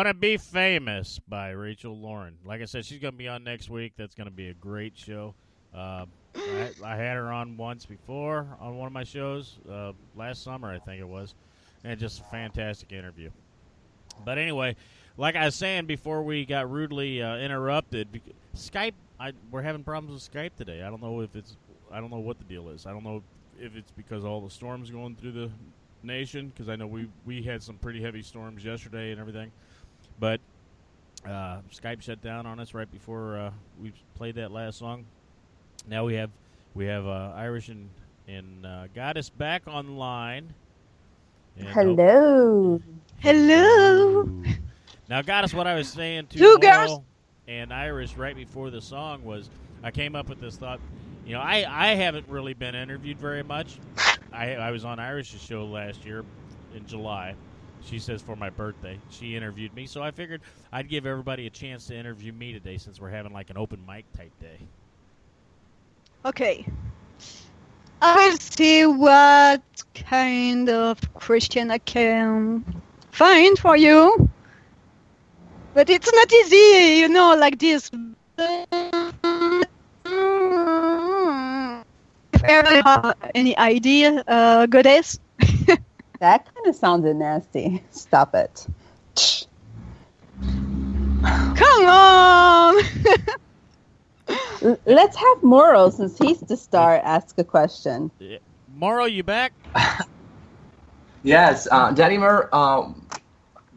Wanna Be Famous by Rachel Lauren. Like I said, she's going to be on next week. That's going to be a great show. I had her on once before on one of my shows last summer, I think it was, and just a fantastic interview. But anyway, like I was saying before we got rudely interrupted, Skype. We're having problems with Skype today. I don't know what the deal is. I don't know if it's because all the storms going through the nation, because I know we had some pretty heavy storms yesterday and everything. But Skype shut down on us right before we played that last song. Now we have Irish and Goddess back online. And Hello. Now, Goddess, what I was saying to Two girls Laurel and Irish right before the song was, I came up with this thought. You know, I haven't really been interviewed very much. I was on Irish's show last year in July. She says for my birthday. She interviewed me, so I figured I'd give everybody a chance to interview me today since we're having like an open mic type day. Okay. I'll see what kind of Christian I can find for you. But it's not easy, you know, like this. If you have any idea, Goddess? That kind of sounded nasty. Stop it. Come on! Let's have Moro, since he's the star, ask a question. Yeah. Moro, you back? Yes, Danimer,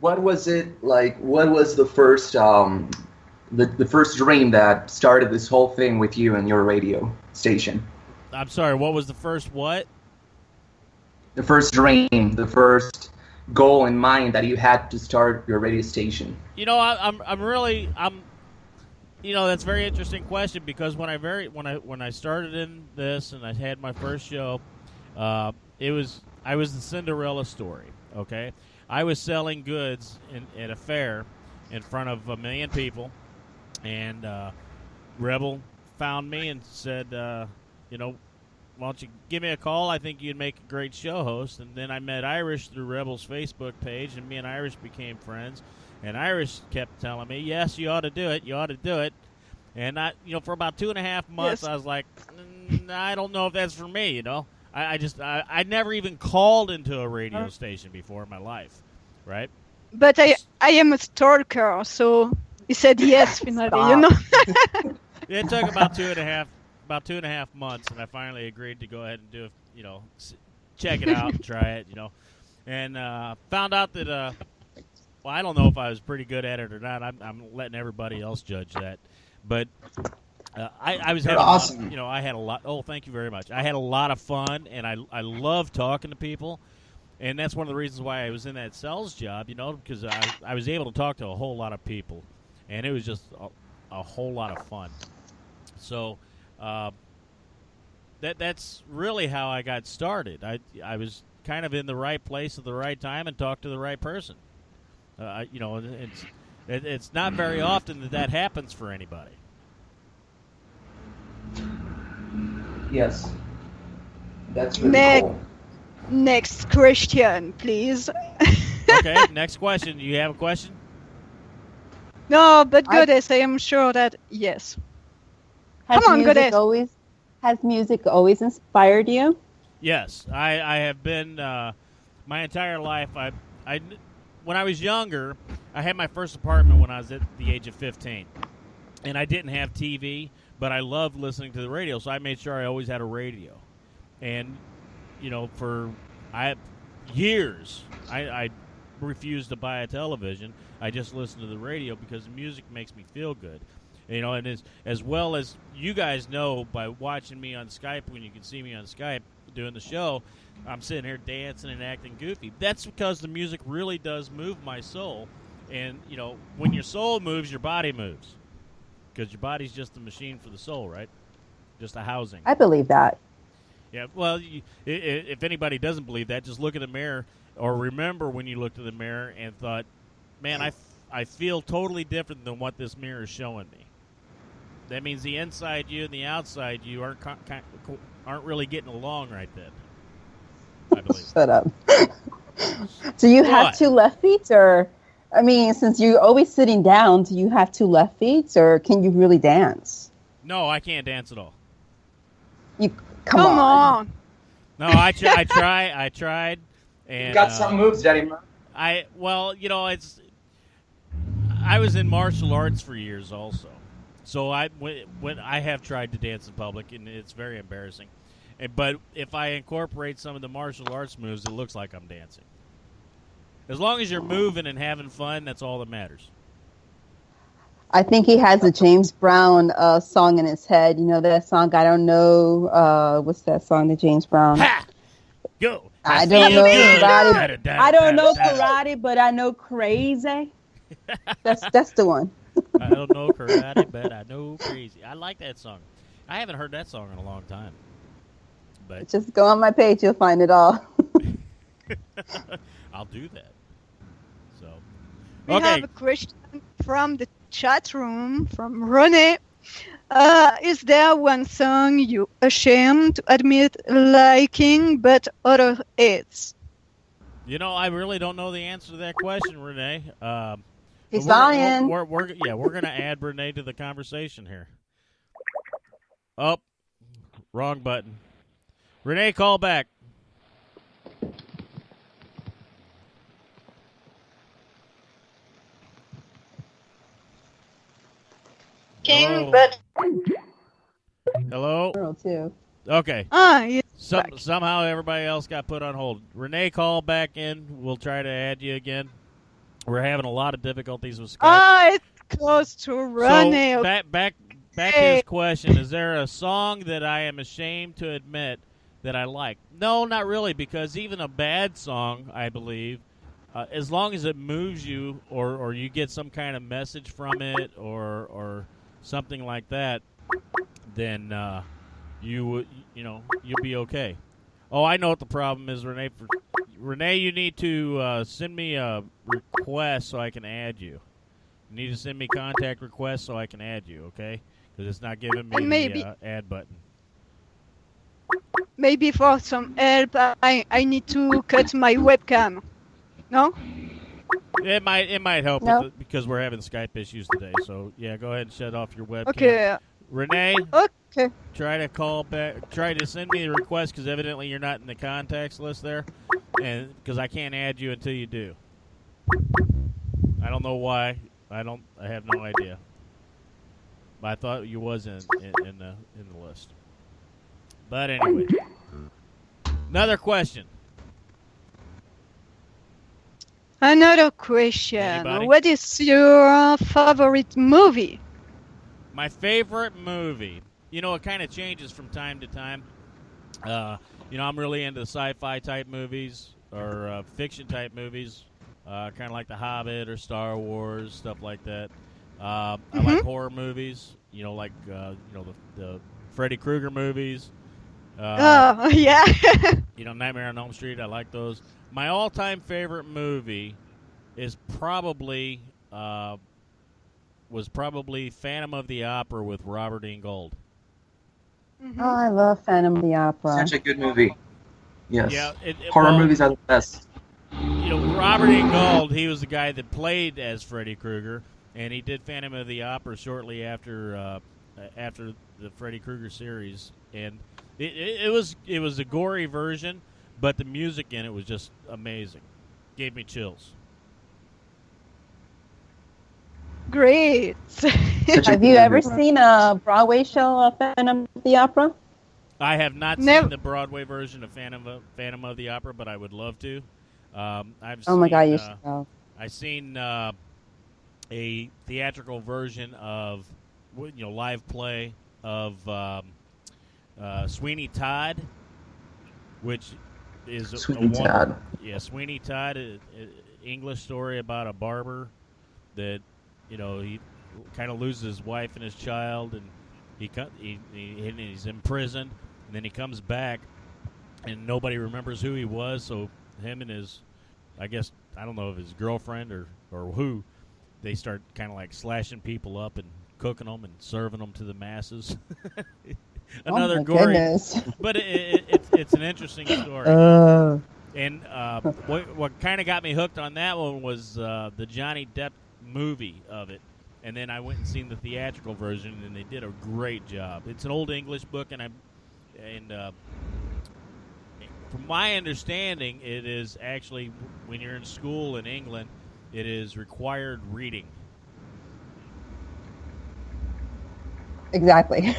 what was it like? What was the first the first dream that started this whole thing with you and your radio station? I'm sorry, what was the first what? The first dream, the first goal in mind that you had to start your radio station. You know, I'm you know, that's a very interesting question, because when I started in this and I had my first show, I was the Cinderella story. Okay, I was selling goods at a fair in front of 1 million people, and Rebel found me and said, you know, why don't you give me a call? I think you'd make a great show host. And then I met Irish through Rebel's Facebook page, and me and Irish became friends. And Irish kept telling me, yes, you ought to do it. You ought to do it. And you know, for about 2.5 months, yes. I was like, I don't know if that's for me, you know. I never even called into a radio station before in my life, right? But I am a stalker, so he said yes, finally, you know. It took about 2.5 months, and I finally agreed to go ahead and do it, you know, check it out and try it, you know. And found out that, well, I don't know if I was pretty good at it or not. I'm letting everybody else judge that. But I was having awesome. You know, I had a lot. Oh, thank you very much. I had a lot of fun, and I love talking to people. And that's one of the reasons why I was in that sales job, you know, because I was able to talk to a whole lot of people. And it was just a whole lot of fun. So that's really how I got started. I was kind of in the right place at the right time and talked to the right person. You know, it's not very often that happens for anybody. Yes, that's really cool. Next question, please. Okay, next question. Do you have a question? No, but Goddess, I am sure that yes. Come on, Goddess. Has music always inspired you? Yes, I have been my entire life. When I was younger, I had my first apartment when I was at the age of 15, and I didn't have TV, but I loved listening to the radio, so I made sure I always had a radio. And you know, for years, I refused to buy a television. I just listened to the radio because the music makes me feel good. You know, and as well as you guys know by watching me on Skype, when you can see me on Skype doing the show, I'm sitting here dancing and acting goofy. That's because the music really does move my soul. And, you know, when your soul moves, your body moves. Because your body's just a machine for the soul, right? Just a housing. I believe that. Yeah, well, if anybody doesn't believe that, just look in the mirror or remember when you looked in the mirror and thought, man, I feel totally different than what this mirror is showing me. That means the inside you and the outside you aren't really getting along right then. I believe. Shut up. So you have 2 left feet, or I mean, since you're always sitting down, do you have two left feet, or can you really dance? No, I can't dance at all. You Come on. No, I tried, and You got some moves, Daddy. well, I was in martial arts for years also, so when I have tried to dance in public, and it's very embarrassing. But if I incorporate some of the martial arts moves, it looks like I'm dancing. As long as you're moving and having fun, that's all that matters. I think he has a James Brown song in his head. You know that song? I don't know. What's that song that James Brown? Ha! Go. I don't know karate. I don't know karate, but I know crazy. That's the one. I don't know karate, but I know crazy. I like that song. I haven't heard that song in a long time. But Just go on my page, you'll find it all. I'll do that. So, We okay. have a question from the chat room from Rene. Is there one song you ashamed to admit liking but other hates? I really don't know the answer to that question, Renee. He's But lying. We're going to add Renee to the conversation here. Oh, wrong button. Renee, call back. King, Hello? but Hello? Girl, too. Okay. yeah. Somehow everybody else got put on hold. Renee, call back in. We'll try to add you again. We're having a lot of difficulties with Skype. It's close to Rene. So back to his question. Is there a song that I am ashamed to admit that I like? No, not really, because even a bad song, I believe, as long as it moves you or you get some kind of message from it or something like that, then you'll be okay. Oh, I know what the problem is, Renee. Renee, you need to send me a request so I can add you. You need to send me contact requests so I can add you, okay? Because it's not giving me And maybe- the add button. Maybe for some help, I need to cut my webcam. No? It might help No. because we're having Skype issues today. So yeah, go ahead and shut off your webcam. Okay. Renee, Okay. try to call back. Try to send me the request because evidently you're not in the contacts list there, and because I can't add you until you do. I don't know why. I have no idea. But I thought you was in the list. But anyway, another question. Another question. Anybody? What is your favorite movie? My favorite movie. It kind of changes from time to time. I'm really into sci-fi type movies or fiction type movies, kind of like The Hobbit or Star Wars, stuff like that. I like horror movies. The Freddy Krueger movies. Yeah. Nightmare on Elm Street. I like those. My all-time favorite movie is probably Phantom of the Opera with Robert Englund. Oh, I love Phantom of the Opera. Such a good movie. Yes. Yeah, Horror movies are the best. Robert Englund, he was the guy that played as Freddy Krueger, and he did Phantom of the Opera shortly after the Freddy Krueger series, and it was a gory version, but the music in it was just amazing. Gave me chills. Great. Have you ever seen a Broadway show of Phantom of the Opera? I have not Never. seen the Broadway version of Phantom of the Opera, but I would love to. Oh my God, you should go. I've seen a theatrical version of live play of Sweeney Todd, which is Sweeney Todd. Yeah, Sweeney Todd, an English story about a barber that he kind of loses his wife and his child, and he's in prison, and then he comes back, and nobody remembers who he was. So him and his, I guess, I don't know if his girlfriend or who, they start kind of like slashing people up and cooking them and serving them to the masses. Another oh my gory, goodness. but it's an interesting story. And what kind of got me hooked on that one was the Johnny Depp movie of it. And then I went and seen the theatrical version, and they did a great job. It's an old English book, and from my understanding, it is actually, when you're in school in England, it is required reading. Exactly.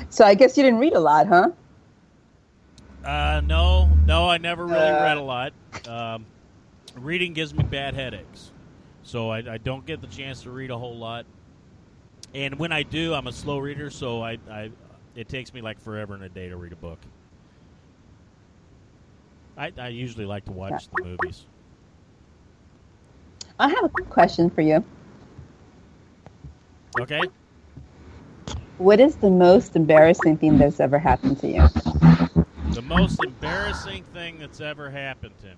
So I guess you didn't read a lot, huh? No, I never really read a lot. Reading gives me bad headaches, so I don't get the chance to read a whole lot. And when I do, I'm a slow reader, so it takes me like forever and a day to read a book. I usually like to watch the movies. I have a question for you. Okay. What is the most embarrassing thing that's ever happened to you? The most embarrassing thing that's ever happened to me.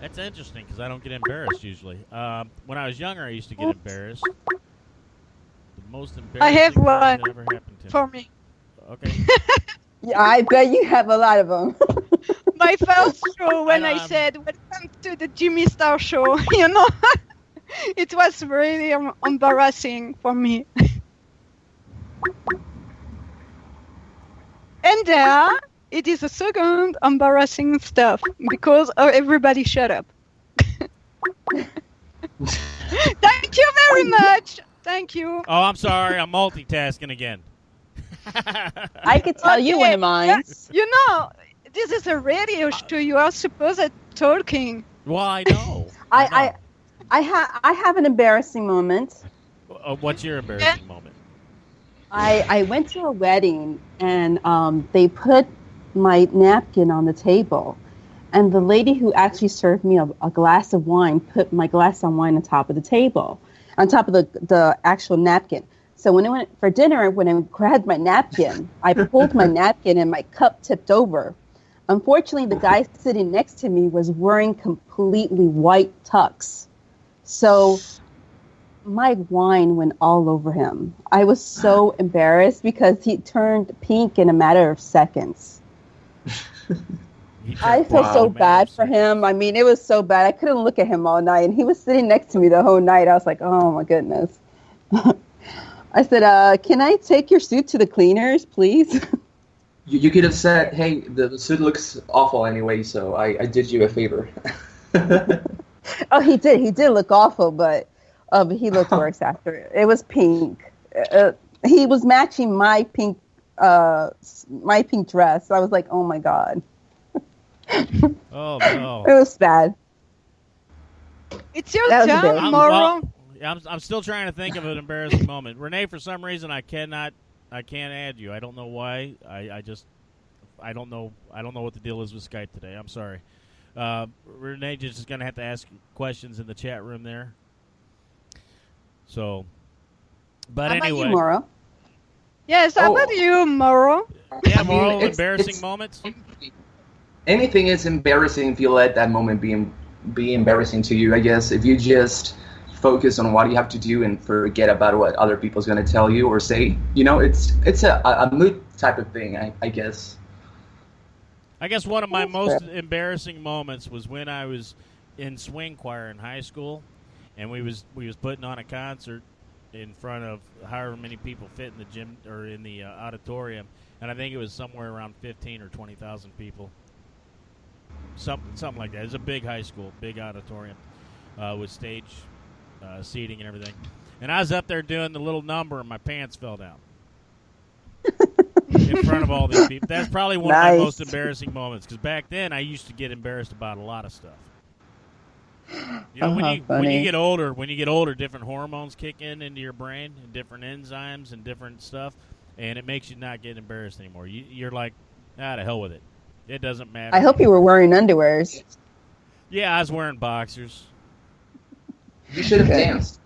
That's interesting because I don't get embarrassed usually. When I was younger, I used to get embarrassed. The most embarrassing I have thing one that ever happened to for me. me. Okay. Yeah, I bet you have a lot of them. My first show when I And, said, welcome to the Jimmy Star Show, it was really embarrassing for me. And there, it is a second embarrassing stuff because everybody shut up. Thank you very much. Thank you. Oh, I'm sorry. I'm multitasking again. I could tell you one of mine. This is a radio show. You are supposed to talking. Well, I know. I have an embarrassing moment. What's your embarrassing moment? I went to a wedding and they put my napkin on the table, and the lady who actually served me a glass of wine put my glass of wine on top of the table, on top of the actual napkin. So when I went for dinner, when I grabbed my napkin, I pulled my napkin and my cup tipped over. Unfortunately, the guy sitting next to me was wearing completely white tux. So my wine went all over him. I was so embarrassed because he turned pink in a matter of seconds. I feel so bad for him. I mean, it was so bad. I couldn't look at him all night, and he was sitting next to me the whole night. I was like, oh, my goodness. I said, can I take your suit to the cleaners, please? You could have said, hey, the suit looks awful anyway, so I did you a favor. Oh, he did. He did look awful, but he looked worse after it. It was pink. He was matching my pink dress. I was like, oh, my God. Oh, no. It was bad. It's your That was turn, embarrassing. Moro. I'm still trying to think of an embarrassing moment. Renee, for some reason, I can't add you. I don't know why. I don't know what the deal is with Skype today. I'm sorry. Renee just is going to have to ask questions in the chat room there. So, but How anyway. about you, Moro? Yes, how about you, Moro? Yeah, I mean, moral it's- embarrassing moments. Anything is embarrassing if you let that moment be embarrassing to you, I guess. If you just focus on what you have to do and forget about what other people's going to tell you or say, it's a mood type of thing, I guess. I guess one of my That's most fair. embarrassing moments was when I was in swing choir in high school, and we was putting on a concert in front of however many people fit in the gym or in the auditorium, and I think it was somewhere around 15 or 20,000 people, something like that. It was a big high school, big auditorium with stage seating and everything. And I was up there doing the little number, and my pants fell down in front of all these people. That's probably one of my Nice. most embarrassing moments, because back then I used to get embarrassed about a lot of stuff. When you funny. get older, different hormones kick into your brain, and different enzymes and different stuff, and it makes you not get embarrassed anymore. You're like, to hell with it. It doesn't matter. I hope you were wearing underwears. Yeah, I was wearing boxers. You should have Okay. danced.